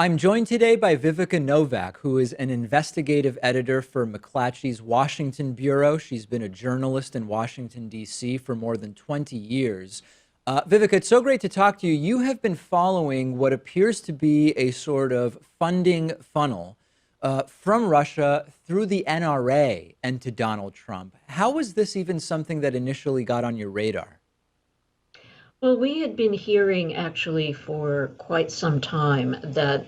I'm joined today by Viveca Novak, who is an investigative editor for McClatchy's Washington Bureau. She's been a journalist in Washington, D.C. for more than 20 years. Viveca, it's so great to talk to you. You have been following what appears to be a sort of funding funnel from Russia through the NRA and to Donald Trump. How was this even something that initially got on your radar? Well, we had been hearing actually for quite some time that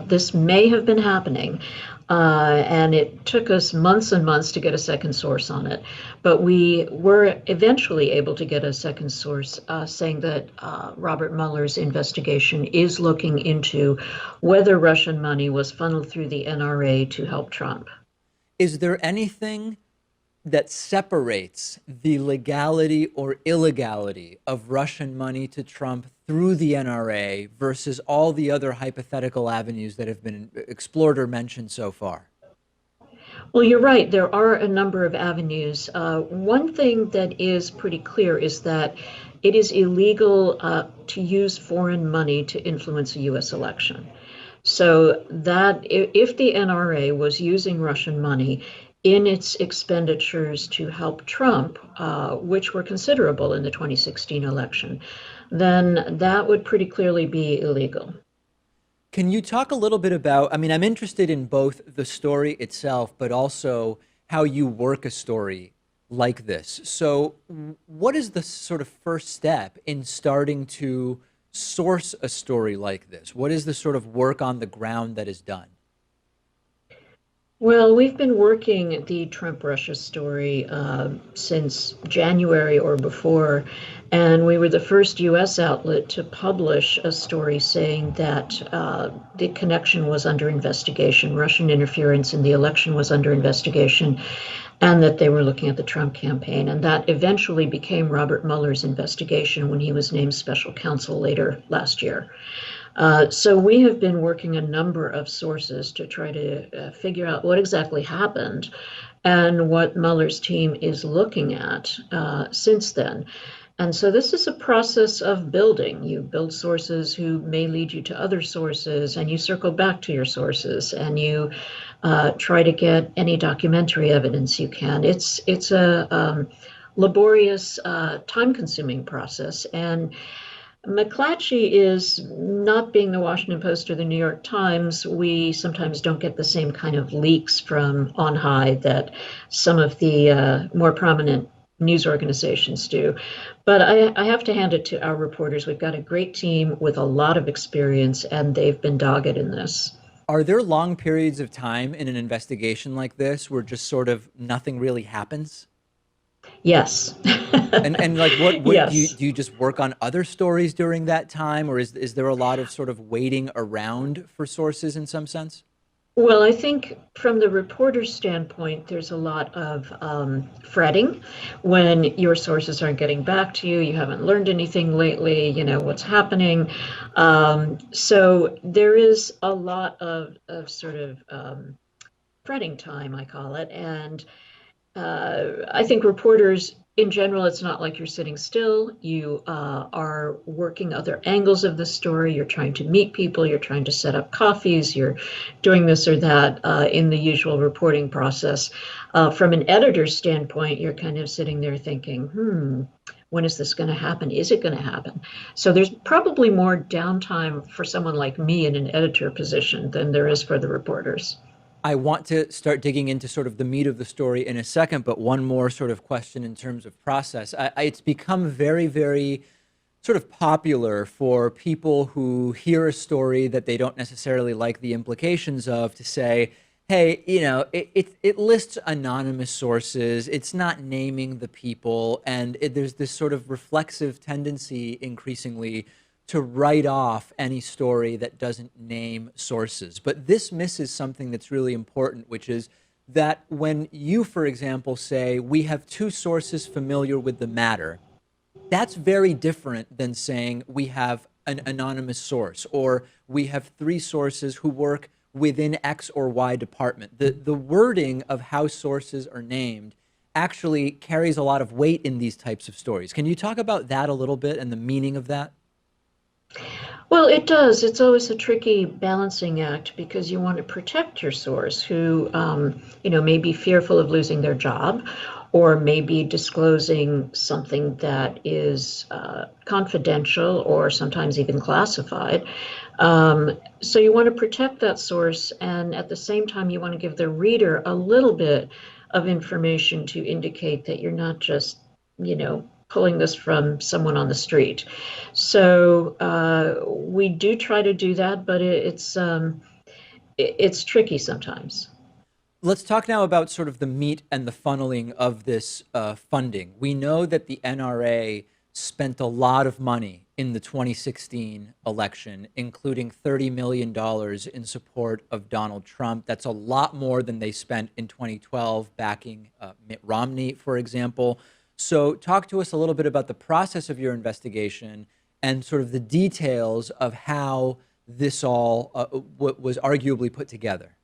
this may have been happening, and it took us months and months to get a second source on it. But we were eventually able to get a second source saying that Robert Mueller's investigation is looking into whether Russian money was funneled through the NRA to help Trump. Is there anything that separates the legality or illegality of Russian money to Trump through the NRA versus all the other hypothetical avenues that have been explored or mentioned so far? Well, you're right. There are a number of avenues. One thing that is pretty clear is that it is illegal to use foreign money to influence a U.S. election. So that if the NRA was using Russian money in its expenditures to help Trump, which were considerable in the 2016 election, then that would pretty clearly be illegal. Can you talk a little bit about, I mean, I'm interested in both the story itself, but also how you work a story like this. So what is the sort of first step in starting to source a story like this? What is the sort of work on the ground that is done? Well, we've been working the Trump Russia story since January or before, and we were the first U.S. outlet to publish a story saying that the connection was under investigation, Russian interference in the election was under investigation, and that they were looking at the Trump campaign. And that eventually became Robert Mueller's investigation when he was named special counsel later last year. So we have been working a number of sources to try to figure out what exactly happened and what Mueller's team is looking at since then. And so this is a process of building. You build sources who may lead you to other sources, and you circle back to your sources, and you try to get any documentary evidence you can. It's a laborious, time-consuming process, and McClatchy is not being the Washington Post or the New York Times. We sometimes don't get the same kind of leaks from on high that some of the more prominent news organizations do. But I have to hand it to our reporters. We've got a great team with a lot of experience, and they've been dogged in this. Are there long periods of time in an investigation like this where just sort of nothing really happens? Yes. And like what do you Yes. do you just work on other stories during that time, or is there a lot of sort of waiting around for sources in some sense? Well, I think from the reporter's standpoint, there's a lot of fretting when your sources aren't getting back to you. You haven't learned anything lately, you know, what's happening. So there is a lot of sort of fretting time, I call it. And I think reporters in general, it's not like you're sitting still. You are working other angles of the story. You're trying to meet people. You're trying to set up coffees. You're doing this or that in the usual reporting process. From an editor's standpoint, you're kind of sitting there thinking, when is this going to happen? Is it going to happen? So there's probably more downtime for someone like me in an editor position than there is for the reporters. I want to start digging into sort of the meat of the story in a second, but one more sort of question in terms of process. It's become very, very sort of popular for people who hear a story that they don't necessarily like the implications of to say, hey, you know, it lists anonymous sources. It's not naming the people. And there's this sort of reflexive tendency increasingly to write off any story that doesn't name sources. But this misses something that's really important, which is that when you, for example, say, we have two sources familiar with the matter, that's very different than saying we have an anonymous source or we have three sources who work within X or Y department. The wording of how sources are named actually carries a lot of weight in these types of stories. Can you talk about that a little bit and the meaning of that? Well, it does. It's always a tricky balancing act because you want to protect your source who, may be fearful of losing their job or maybe disclosing something that is confidential or sometimes even classified. So you want to protect that source, and at the same time, you want to give the reader a little bit of information to indicate that you're not just, pulling this from someone on the street. So we do try to do that, but it's tricky sometimes. Let's talk now about sort of the meat and the funneling of this funding. We know that the NRA spent a lot of money in the 2016 election, including $30 million in support of Donald Trump. That's a lot more than they spent in 2012 backing Mitt Romney, for example. So, talk to us a little bit about the process of your investigation and sort of the details of how this all was arguably put together.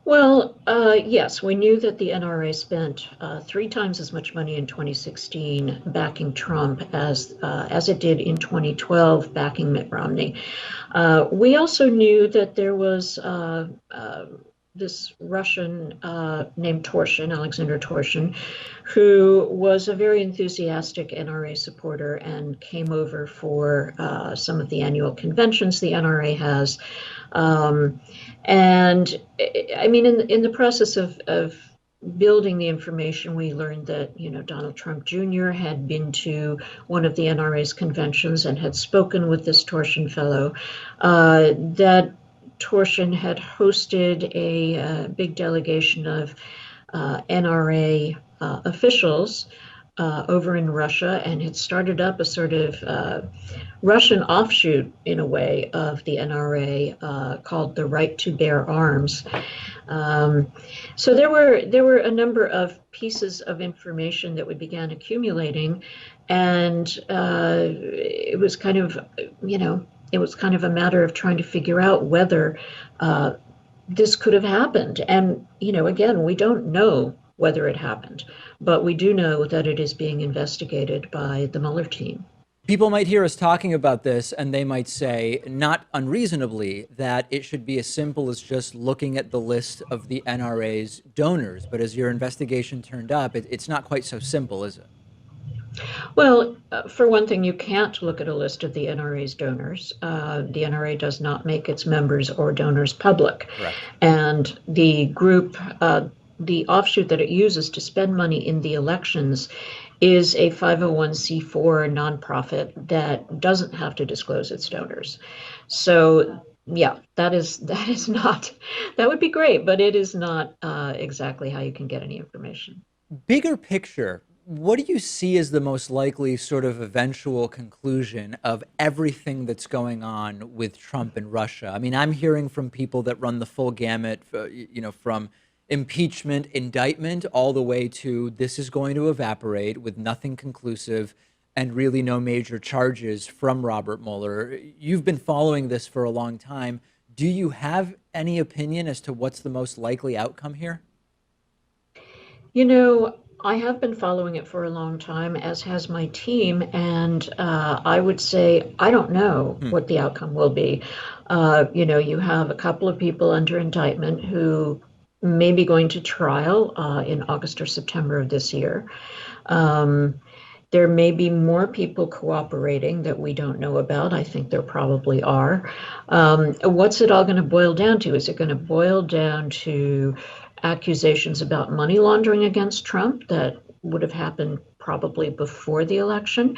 Well, yes, we knew that the NRA spent 3 times as much money in 2016 backing Trump as it did in 2012 backing Mitt Romney. We also knew that there was this Russian named Torshin, Alexander Torshin, who was a very enthusiastic NRA supporter and came over for some of the annual conventions the NRA has. And I mean, in the process of building the information, we learned that, Donald Trump Jr. had been to one of the NRA's conventions and had spoken with this Torshin fellow, that Torshin had hosted a big delegation of NRA officials over in Russia and had started up a sort of Russian offshoot, in a way, of the NRA called the Right to Bear Arms. So there were a number of pieces of information that we began accumulating, and it was kind of, a matter of trying to figure out whether this could have happened. And, again, we don't know whether it happened, but we do know that it is being investigated by the Mueller team. People might hear us talking about this and they might say, not unreasonably, that it should be as simple as just looking at the list of the NRA's donors. But as your investigation turned up, it's not quite so simple, is it? Well, for one thing, you can't look at a list of the NRA's donors. The NRA does not make its members or donors public. Correct. And the group, the offshoot that it uses to spend money in the elections is a 501c4 nonprofit that doesn't have to disclose its donors. So yeah, that is not, that would be great, but it is not exactly how you can get any information. Bigger picture, what do you see as the most likely sort of eventual conclusion of everything that's going on with Trump and Russia? I mean, I'm hearing from people that run the full gamut, from impeachment, indictment, all the way to this is going to evaporate with nothing conclusive and really no major charges from Robert Mueller. You've been following this for a long time. Do you have any opinion as to what's the most likely outcome here? I have been following it for a long time, as has my team, and I would say I don't know Hmm. what the outcome will be. You have a couple of people under indictment who may be going to trial in August or September of this year. There may be more people cooperating that we don't know about. I think there probably are. What's it all going to boil down to? Is it going to boil down to accusations about money laundering against Trump that would have happened probably before the election?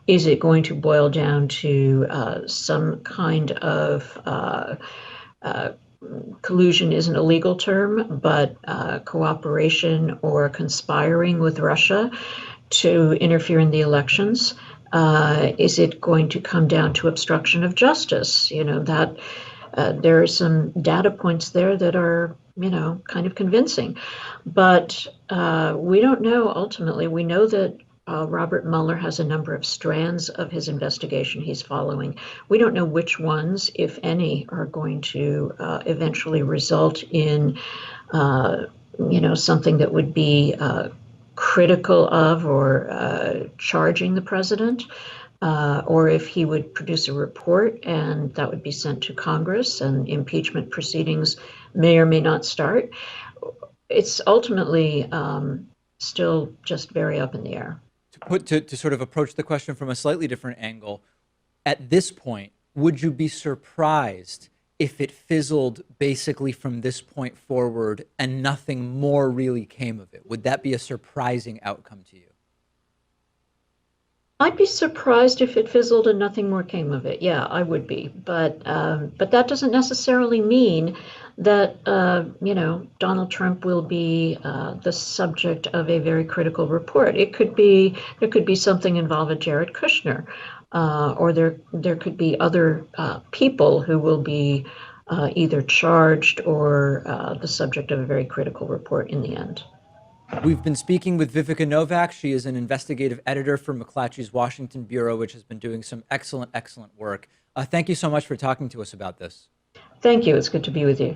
Is it going to boil down to some kind of collusion isn't a legal term, but cooperation or conspiring with Russia to interfere in the elections? Is it going to come down to obstruction of justice? That there are some data points there that are, kind of convincing. But we don't know ultimately. We know that Robert Mueller has a number of strands of his investigation he's following. We don't know which ones, if any, are going to eventually result in, something that would be critical of or charging the president. or if he would produce a report and that would be sent to Congress and impeachment proceedings may or may not start. It's ultimately still just very up in the air. To sort of approach the question from a slightly different angle, at this point, would you be surprised if it fizzled basically from this point forward and nothing more really came of it? Would that be a surprising outcome to you? I'd be surprised if it fizzled and nothing more came of it. Yeah, I would be. But that doesn't necessarily mean that Donald Trump will be the subject of a very critical report. There could be something involving Jared Kushner, or there could be other people who will be either charged or the subject of a very critical report in the end. We've been speaking with Viveca Novak. She is an investigative editor for McClatchy's Washington Bureau, which has been doing some excellent, excellent work. Thank you so much for talking to us about this. Thank you. It's good to be with you.